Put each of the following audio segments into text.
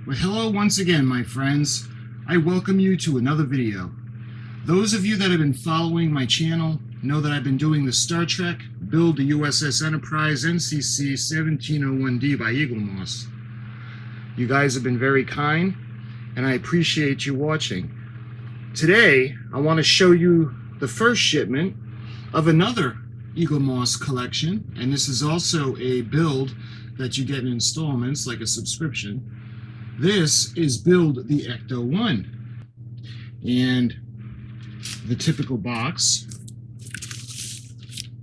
Well, hello once again, my friends. I welcome you to another video. Those of you that have been following my channel know that I've been doing the Star Trek Build the USS Enterprise NCC 1701D by Eaglemoss. You guys have been very kind, and I appreciate you watching. Today, I want to show you the first shipment of another Eaglemoss collection, and this is also a build that you get in installments, like a subscription. This is Build the Ecto-1, and the typical box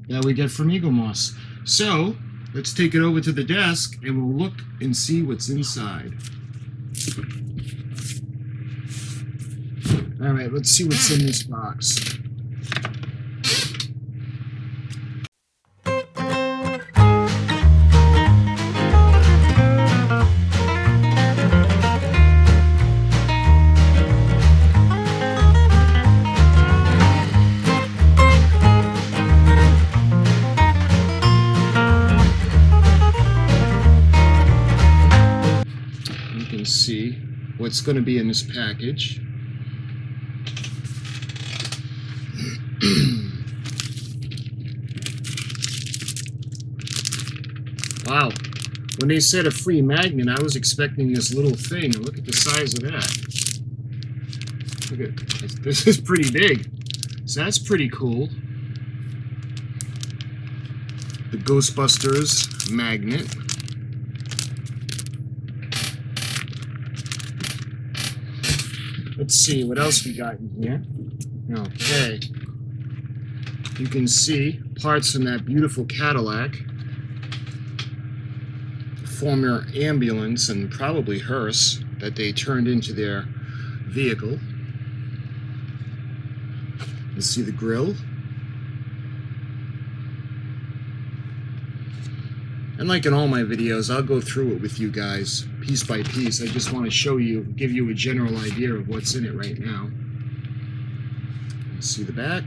that we get from Eaglemoss. So let's take it over to the desk and we'll look and see what's inside. All right, let's see what's in this box. See what's going to be in this package. Wow, when they said a free magnet, I was expecting this little thing. Look at the size of that. Look at this, is pretty big. So that's pretty cool. The Ghostbusters magnet. Let's see what else we got in here. Okay. You can see parts from that beautiful Cadillac, former ambulance and probably hearse that they turned into their vehicle. You see the grill. And like in all my videos, I'll go through it with you guys, piece by piece. I just want to show you, give you a general idea of what's in it right now. You see the back.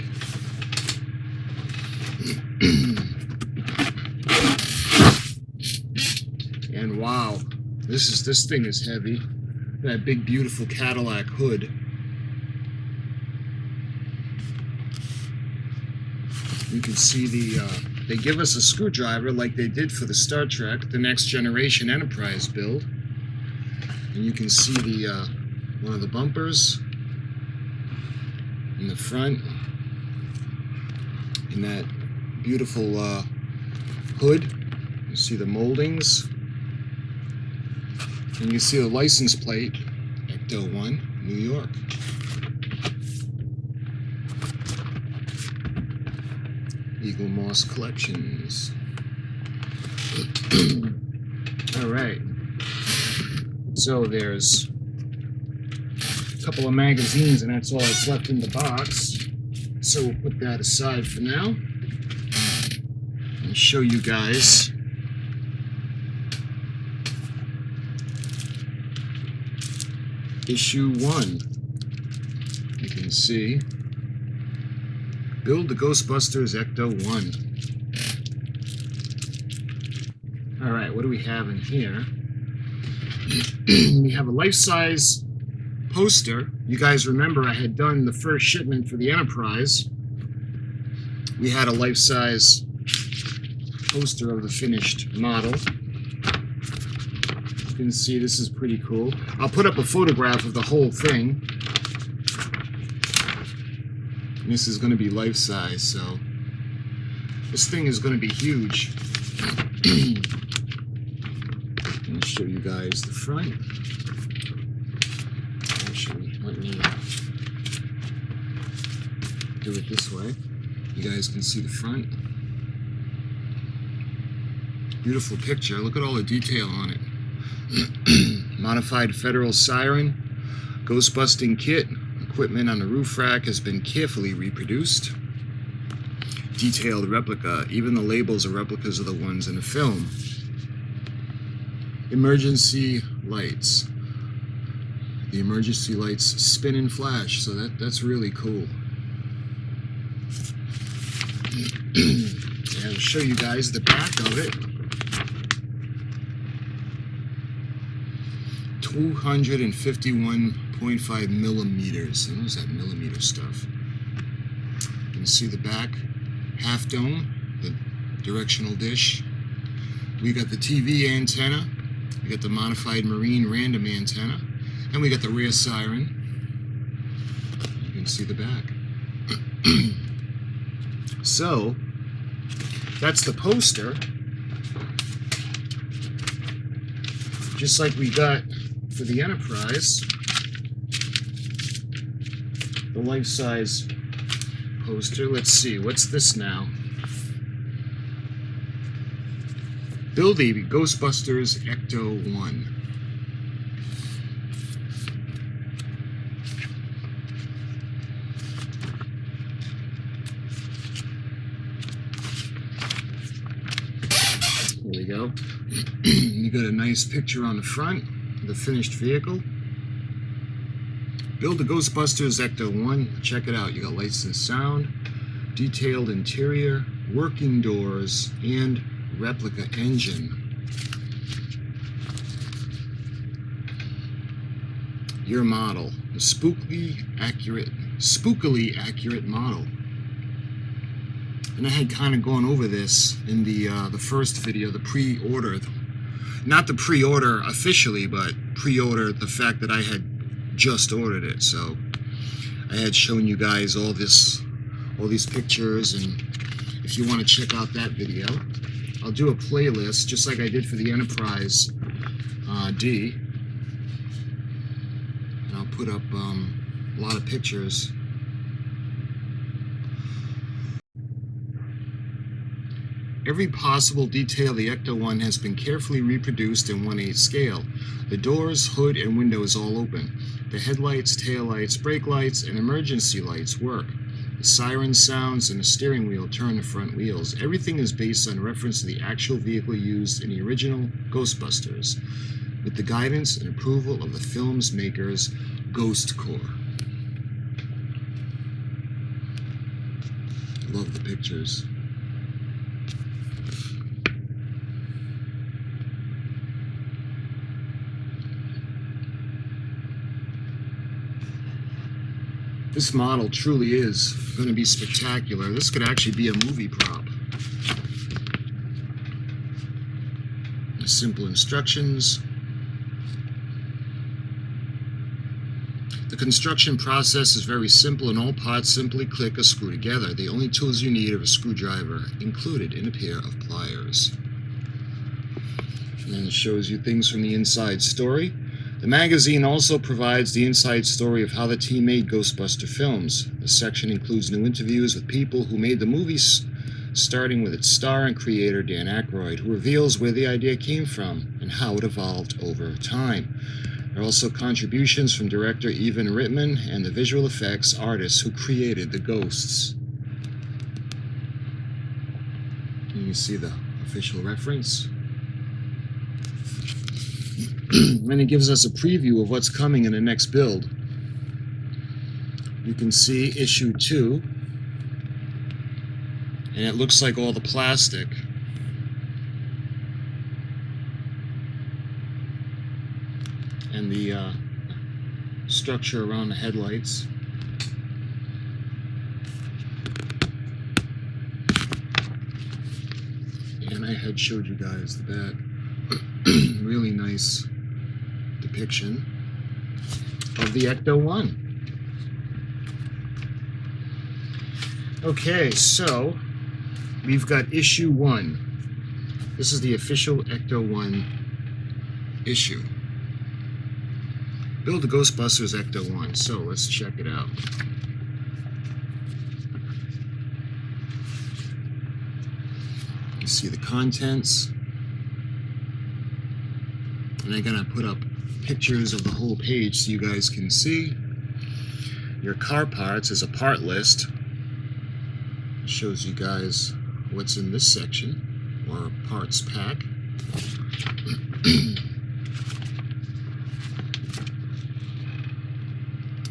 And wow, this thing is heavy. That big, beautiful Cadillac hood. You can see they give us a screwdriver like they did for the Star Trek, the Next Generation Enterprise build. And you can see the one of the bumpers in the front, and that beautiful hood. You see the moldings, and you see the license plate, Ecto-1, New York. Eaglemoss Collections. All right. So there's a couple of magazines, and that's all that's left in the box. So we'll put that aside for now and show you guys issue 1. You can see Build the Ghostbusters Ecto-1. All right, what do we have in here? We have a life-size poster. You guys remember I had done the first shipment for the Enterprise. We had a life-size poster of the finished model. You can see this is pretty cool. I'll put up a photograph of the whole thing. This is going to be life-size, so this thing is going to be huge. Let me show you guys the front. Actually, let me do it this way. You guys can see the front. Beautiful picture. Look at all the detail on it. Modified Federal siren, ghost-busting kit. Equipment on the roof rack has been carefully reproduced. Detailed replica. Even the labels are replicas of the ones in the film. Emergency lights. The emergency lights spin and flash, so that's really cool. And I'll show you guys the back of it. 251.5 millimeters. And what's that millimeter stuff? You can see the back half dome, the directional dish. We got the TV antenna. We got the modified marine random antenna. And we got the rear siren. You can see the back. So, that's the poster. Just like we got for the Enterprise. The life-size poster. Let's see, what's this now? Build the Ghostbusters Ecto-1. There we go. You got a nice picture on the front of the finished vehicle. Build the Ghostbusters Ecto-1. Check it out. You got lights and sound, detailed interior, working doors, and replica engine. Your model, a spookily accurate model. And I had kind of gone over this in the first video, the pre-order, not the pre-order officially, but pre-order the fact that I had just ordered it. So I had shown you guys all these pictures, and if you want to check out that video, I'll do a playlist just like I did for the Enterprise D, and I'll put up a lot of pictures. Every possible detail of the Ecto-1 has been carefully reproduced in 1/8 scale. The doors, hood, and windows all open. The headlights, taillights, brake lights, and emergency lights work. The siren sounds and the steering wheel turn the front wheels. Everything is based on reference to the actual vehicle used in the original Ghostbusters, with the guidance and approval of the film's makers, Ghost Corps. Love the pictures. This model truly is going to be spectacular. This could actually be a movie prop. Simple instructions. The construction process is very simple, and all parts simply click or screw together. The only tools you need are a screwdriver, included in a pair of pliers. And then it shows you things from the inside story. The magazine also provides the inside story of how the team made Ghostbuster films. The section includes new interviews with people who made the movies, starting with its star and creator Dan Aykroyd, who reveals where the idea came from and how it evolved over time. There are also contributions from director Ivan Reitman and the visual effects artists who created the ghosts. You can see the official reference. And it gives us a preview of what's coming in the next build. You can see issue 2, and it looks like all the plastic. And the structure around the headlights. And I had showed you guys the back. Really nice depiction of the Ecto-1. Okay, so we've got issue 1. This is the official Ecto-1 issue. Build the Ghostbusters Ecto-1. So let's check it out. You see the contents. And I'm gonna put up pictures of the whole page so you guys can see. Your car parts is a part list. It shows you guys what's in this section, or parts pack.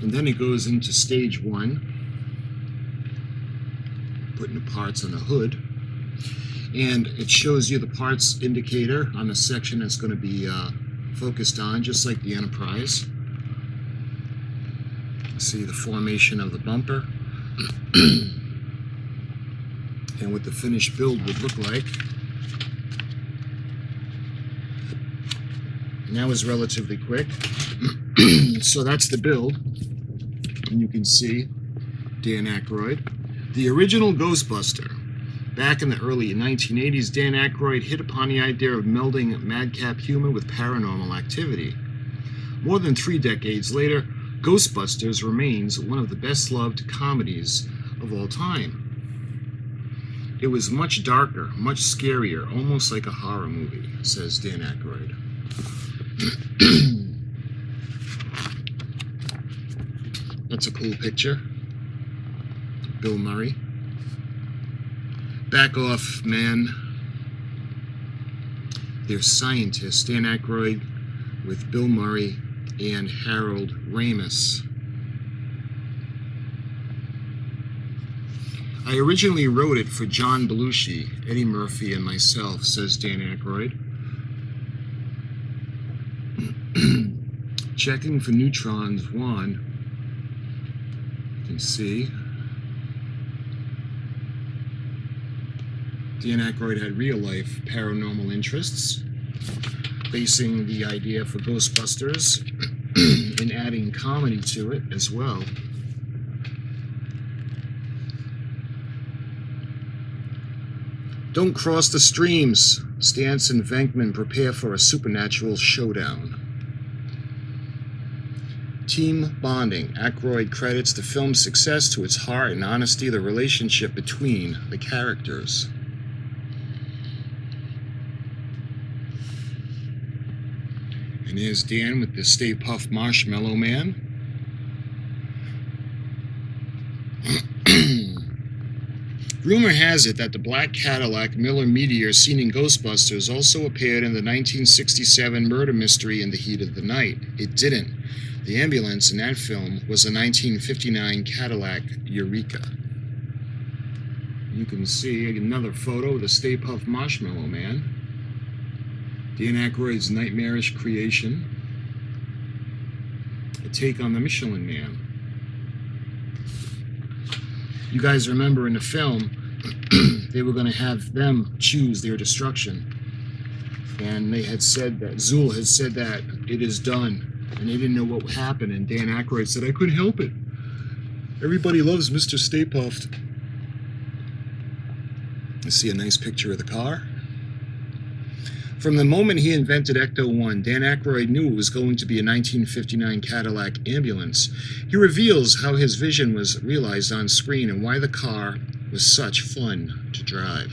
And then it goes into stage 1, putting the parts on the hood. And it shows you the parts indicator on the section that's going to be focused on, just like the Enterprise. See the formation of the bumper and what the finished build would look like. And that was relatively quick. So that's the build. And you can see Dan Aykroyd. The original Ghostbuster. Back in the early 1980s, Dan Aykroyd hit upon the idea of melding madcap humor with paranormal activity. More than 3 decades later, Ghostbusters remains one of the best-loved comedies of all time. It was much darker, much scarier, almost like a horror movie, says Dan Aykroyd. That's a cool picture. Bill Murray. Back off, man. They're scientists. Dan Aykroyd with Bill Murray and Harold Ramis. I originally wrote it for John Belushi, Eddie Murphy, and myself, says Dan Aykroyd. Checking for neutrons 1. You can see Dan Aykroyd had real-life paranormal interests, basing the idea for Ghostbusters and adding comedy to it as well. Don't cross the streams. Stantz and Venkman prepare for a supernatural showdown. Team bonding. Aykroyd credits the film's success to its heart and honesty, the relationship between the characters. And here's Dan with the Stay Puft Marshmallow Man. Rumor has it that the black Cadillac Miller Meteor seen in Ghostbusters also appeared in the 1967 murder mystery In the Heat of the Night. It didn't. The ambulance in that film was a 1959 Cadillac Eureka. You can see another photo of the Stay Puft Marshmallow Man. Dan Aykroyd's nightmarish creation. A take on the Michelin Man. You guys remember in the film, they were going to have them choose their destruction. And they had said that, Zool had said that it is done. And they didn't know what would happen. And Dan Aykroyd said, I couldn't help it. Everybody loves Mr. Stay Puft. You see a nice picture of the car. From the moment he invented Ecto-1, Dan Aykroyd knew it was going to be a 1959 Cadillac ambulance. He reveals how his vision was realized on screen and why the car was such fun to drive.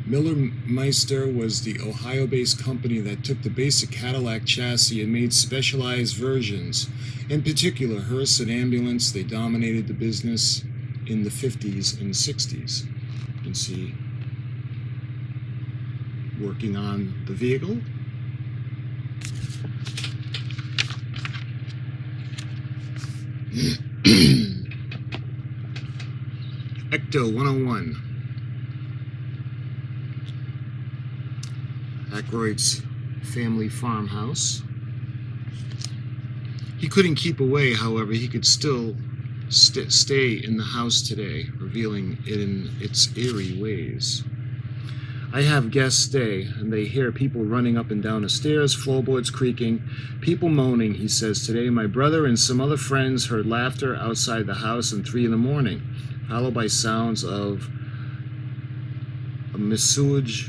Miller Meister was the Ohio-based company that took the basic Cadillac chassis and made specialized versions. In particular, hearse and ambulance, they dominated the business in the 50s and 60s. You can see working on the vehicle. Ecto-101. Aykroyd's family farmhouse. He couldn't keep away, however. He could still stay in the house today, revealing it in its eerie ways. I have guests stay, and they hear people running up and down the stairs, floorboards creaking, people moaning. He says, today my brother and some other friends heard laughter outside the house at 3 in the morning, followed by sounds of a Missoua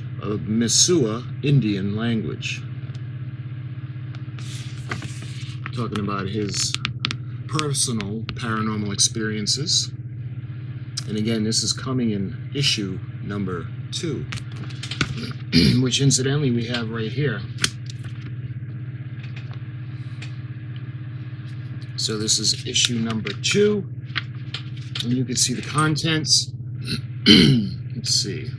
Indian language. Talking about his personal paranormal experiences. And again, this is coming in issue number 2, which incidentally we have right here. So this is issue number 2, and you can see the contents. Let's see.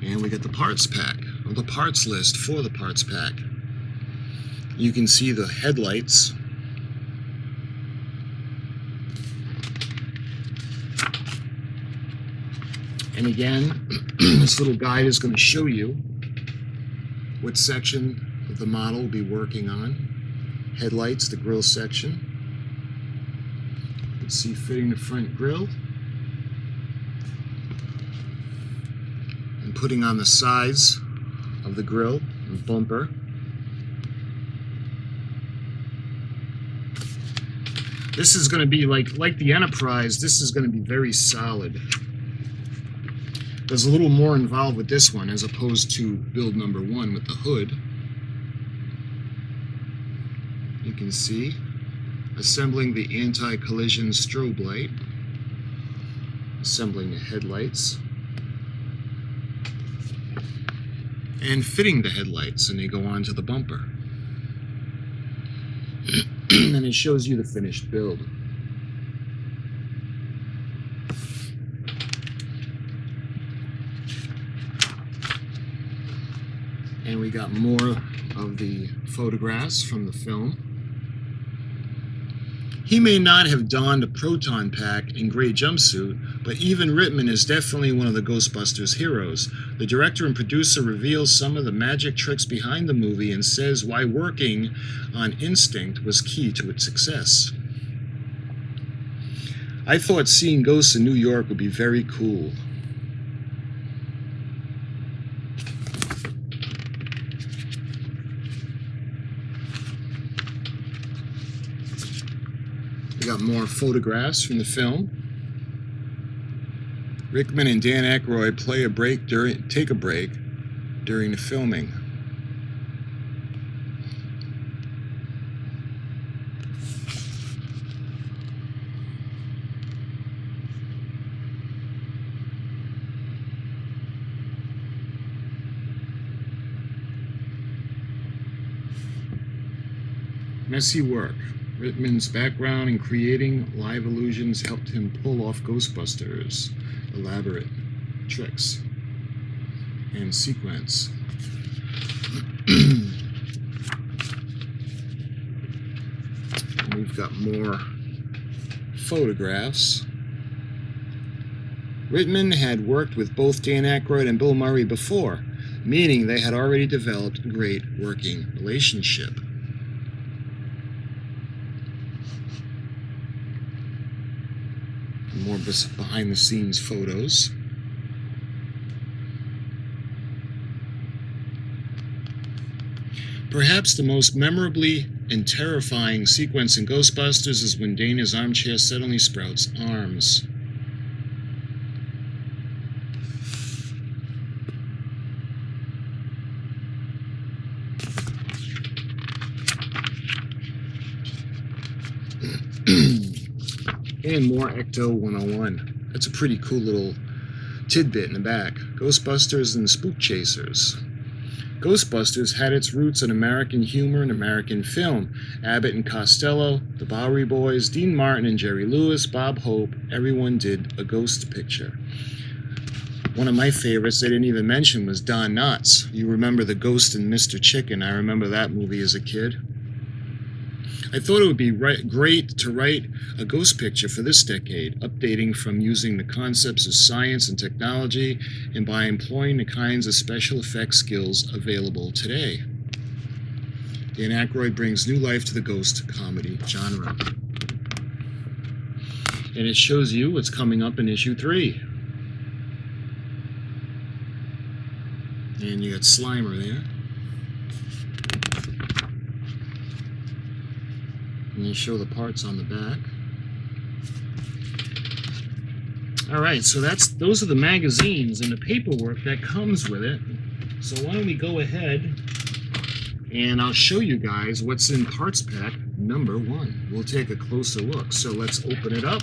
And we got the parts pack, or the parts list for the parts pack. You can see the headlights. And again, this little guide is going to show you what section of the model will be working on. Headlights, the grille section. You can see fitting the front grille. And putting on the sides of the grille and bumper. This is going to be like the Enterprise, this is going to be very solid. There's a little more involved with this one as opposed to build number 1 with the hood. You can see assembling the anti-collision strobe light, assembling the headlights, and fitting the headlights, and they go on to the bumper. And it shows you the finished build. And we got more of the photographs from the film. He may not have donned a proton pack and gray jumpsuit, but even Rittman is definitely one of the Ghostbusters heroes. The director and producer reveals some of the magic tricks behind the movie and says why working on instinct was key to its success. I thought seeing ghosts in New York would be very cool. We got more photographs from the film. Rickman and Dan Aykroyd take a break during the filming. Messy work. Rittman's background in creating live illusions helped him pull off Ghostbusters' elaborate tricks and sequence. And we've got more photographs. Rittman had worked with both Dan Aykroyd and Bill Murray before, meaning they had already developed a great working relationship. More behind-the-scenes photos. Perhaps the most memorably and terrifying sequence in Ghostbusters is when Dana's armchair suddenly sprouts arms. And more Ecto-101. That's a pretty cool little tidbit in the back. Ghostbusters and Spook Chasers. Ghostbusters had its roots in American humor and American film. Abbott and Costello, the Bowery Boys, Dean Martin and Jerry Lewis, Bob Hope, everyone did a ghost picture. One of my favorites they didn't even mention was Don Knotts. You remember the Ghost in Mr. Chicken. I remember that movie as a kid. I thought it would be great to write a ghost picture for this decade, updating from using the concepts of science and technology and by employing the kinds of special effects skills available today. Dan Aykroyd brings new life to the ghost comedy genre. And it shows you what's coming up in issue 3. And you got Slimer there. And you show the parts on the back. All right, so those are the magazines and the paperwork that comes with it. So why don't we go ahead and I'll show you guys what's in parts pack number 1. We'll take a closer look. So let's open it up.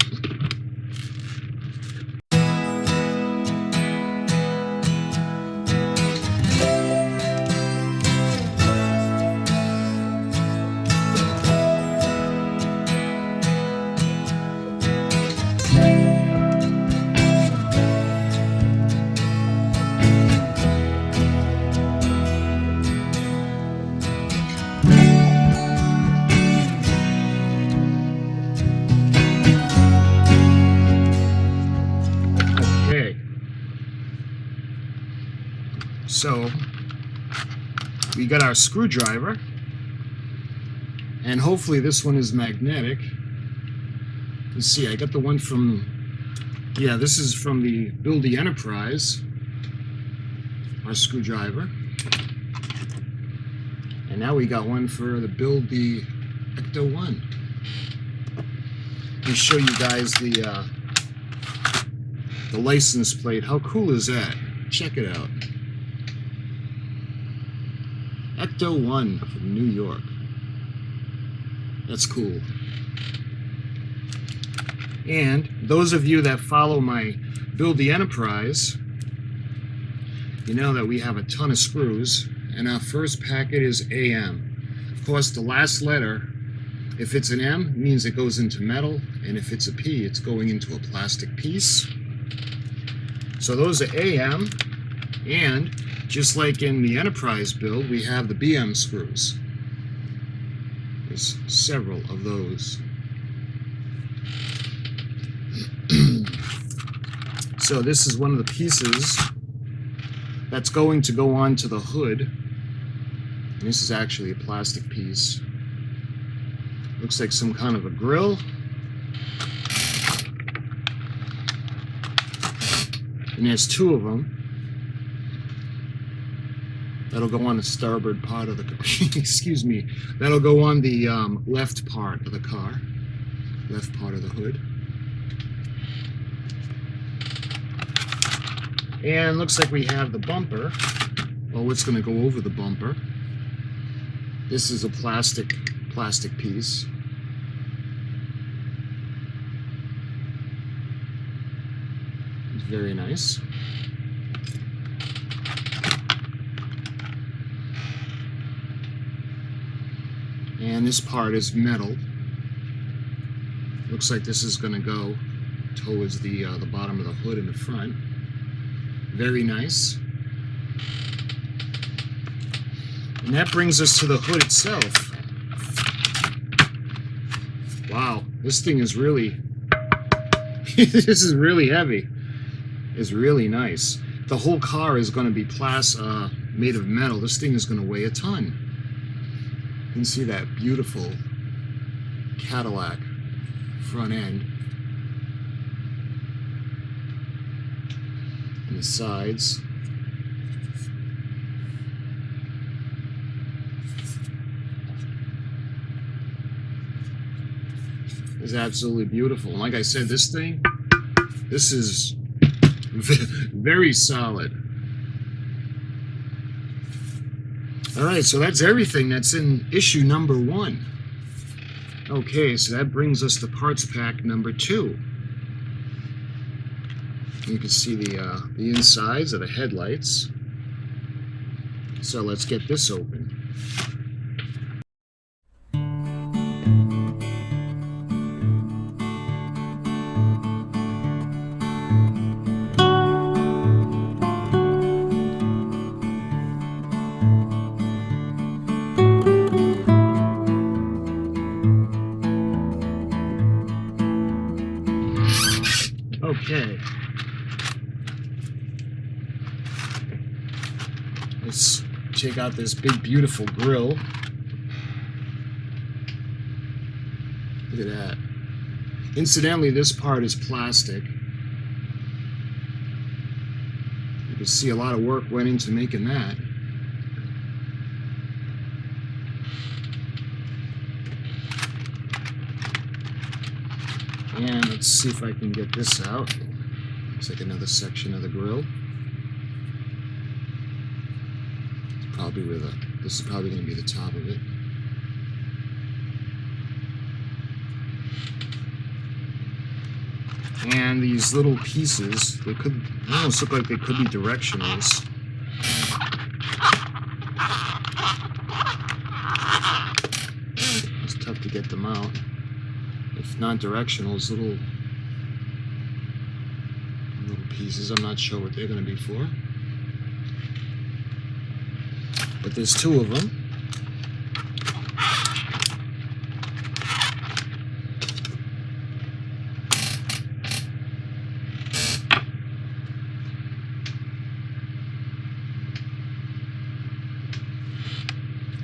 So we got our screwdriver, and hopefully this one is magnetic. Let's see, I got the one from, yeah, this is from the Build the Enterprise, our screwdriver. And now we got one for the Build the Ecto-1. Let me show you guys the license plate. How cool is that? Check it out. Ecto-1 from New York. That's cool. And those of you that follow my Build the Enterprise, you know that we have a ton of screws, and our first packet is AM. Of course, the last letter, if it's an M, means it goes into metal, and if it's a P, it's going into a plastic piece. So those are AM, and just like in the Enterprise build, we have the BM screws. There's several of those. So this is one of the pieces that's going to go onto the hood. And this is actually a plastic piece. Looks like some kind of a grill. And there's two of them. That'll go on the starboard part of the car. Excuse me. That'll go on the left part of the car. Left part of the hood. And looks like we have the bumper. Well, what's going to go over the bumper? This is a plastic piece. It's very nice. And this part is metal. Looks like this is going to go towards the bottom of the hood in the front. Very nice. And that brings us to the hood itself. Wow, this thing is really, this is really heavy. It's really nice. The whole car is going to be made of metal. This thing is going to weigh a ton. You can see that beautiful Cadillac front end. And the sides. Is absolutely beautiful. And like I said, this is very solid. All right, so that's everything that's in issue number 1. Okay, so that brings us to parts pack number 2. You can see the insides of the headlights. So let's get this open. Okay. Let's check out this big, beautiful grill. Look at that. Incidentally, this part is plastic. You can see a lot of work went into making that. And let's see if I can get this out. Looks like another section of the grill. It's probably where this is probably going to be the top of it. And these little pieces, they almost look like they could be directionals. It's tough to get them out. If non-directionals, little pieces. I'm not sure what they're going to be for. But there's 2 of them.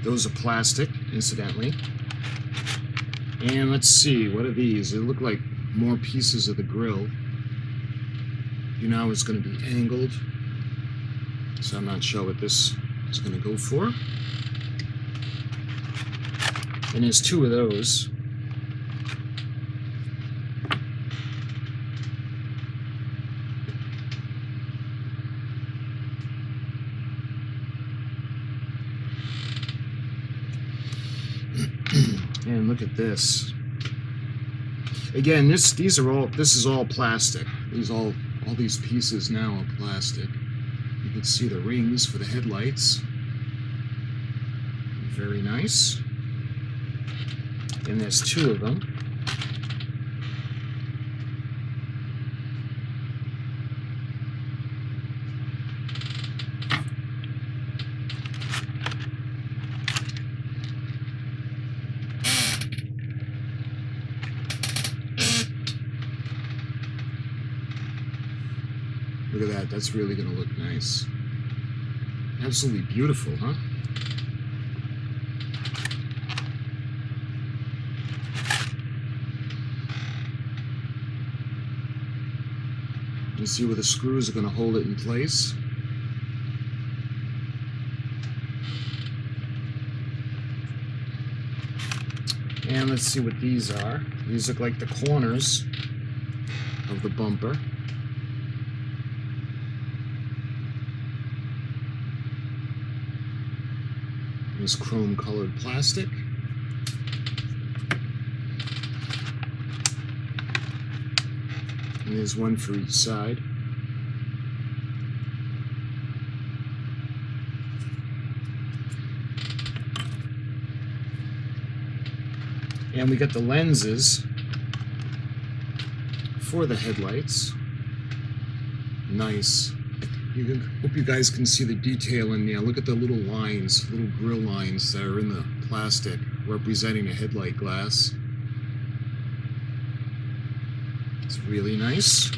Those are plastic, incidentally. And let's see, what are these? They look like more pieces of the grill. You know it's going to be angled, so I'm not sure what this is going to go for. And there's two of those. And look at this. Again, this is all plastic. All these pieces now are plastic. You can see the rings for the headlights. Very nice. And there's two of them. Look at that, that's really going to look nice. Absolutely beautiful, huh? You see where the screws are going to hold it in place. And let's see what these are. These look like the corners of the bumper. This chrome colored plastic. And there's one for each side. And we got the lenses for the headlights. Nice. Hope you guys can see the detail in there. Look at the little lines, little grill lines that are in the plastic representing the headlight glass. It's really nice.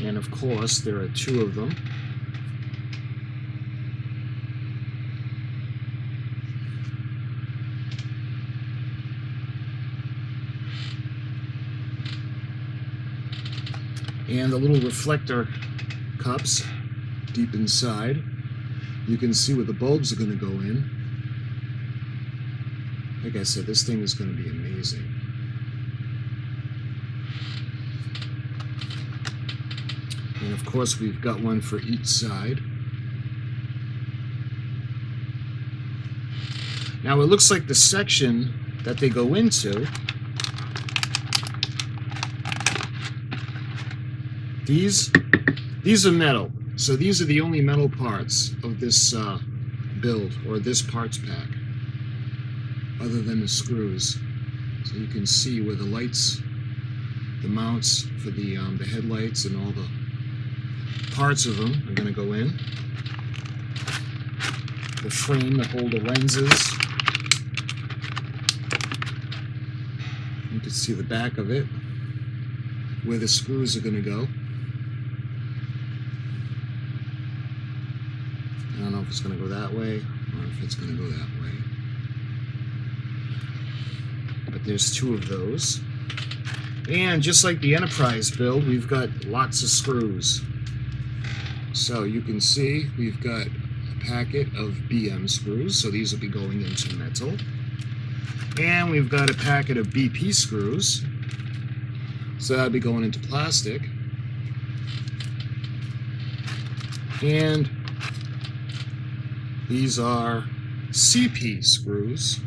And of course, there are two of them. And the little reflector cups deep inside. You can see where the bulbs are going to go in. Like I said, this thing is going to be amazing. And of course, we've got one for each side. Now it looks like the section that they go into, these are metal. So these are the only metal parts of this build, or this parts pack, other than the screws. So you can see where the lights, the mounts for the headlights and all the parts of them are going to go in. The frame that hold the lenses. You can see the back of it, where the screws are going to go. I don't know if it's going to go that way or if it's going to go that way. But there's two of those. And just like the Enterprise build, we've got lots of screws. So you can see we've got a packet of BM screws, so these will be going into metal. And we've got a packet of BP screws, so that'll be going into plastic. And these are CP screws.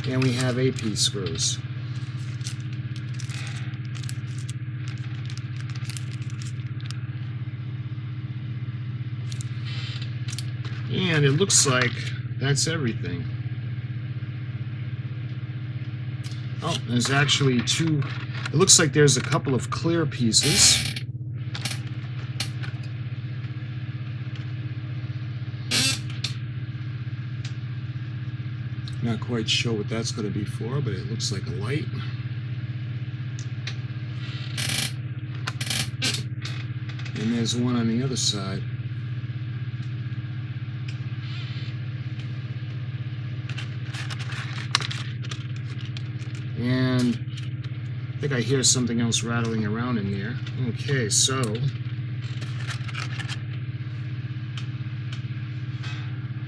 And we have AP screws. And it looks like that's everything. Oh, there's actually two. It looks like there's a couple of clear pieces. Not quite sure what that's going to be for, but it looks like a light. And there's one on the other side. And I think I hear something else rattling around in there. Okay, so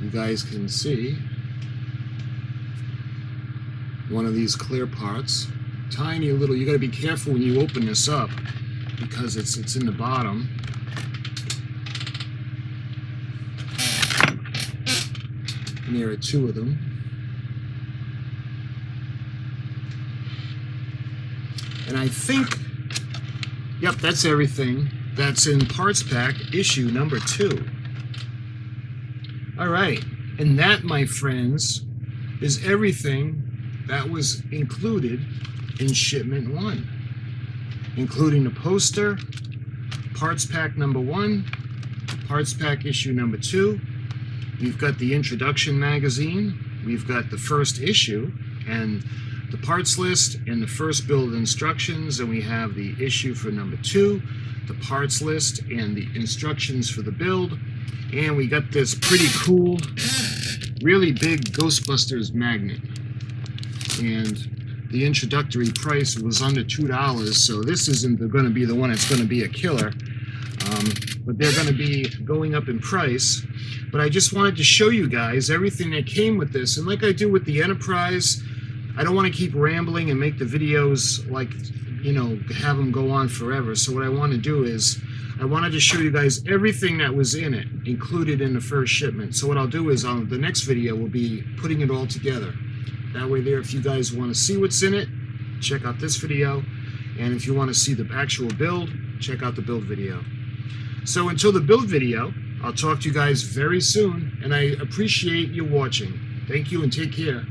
you guys can see one of these clear parts. Tiny little, you gotta be careful when you open this up because it's in the bottom. And there are two of them. And I think, yep, that's everything. That's in Parts Pack issue number 2. All right, and that, my friends, is everything that was included in Shipment 1, including the poster, Parts Pack number 1, Parts Pack issue number 2. We've got the introduction magazine, we've got the first issue, and the parts list and the first build instructions, and we have the issue for number 2, the parts list and the instructions for the build, and we got this pretty cool, really big Ghostbusters magnet, and the introductory price was under $2, so this isn't going to be the one that's going to be a killer, but they're going to be going up in price. But I just wanted to show you guys everything that came with this, and like I do with the Enterprise, I don't want to keep rambling and make the videos like, you know, have them go on forever. So what I want to do is I wanted to show you guys everything that was in it, included in the first shipment. So what I'll do is on the next video, we'll be putting it all together. That way there, if you guys want to see what's in it, check out this video. And if you want to see the actual build, check out the build video. So until the build video, I'll talk to you guys very soon. And I appreciate you watching. Thank you and take care.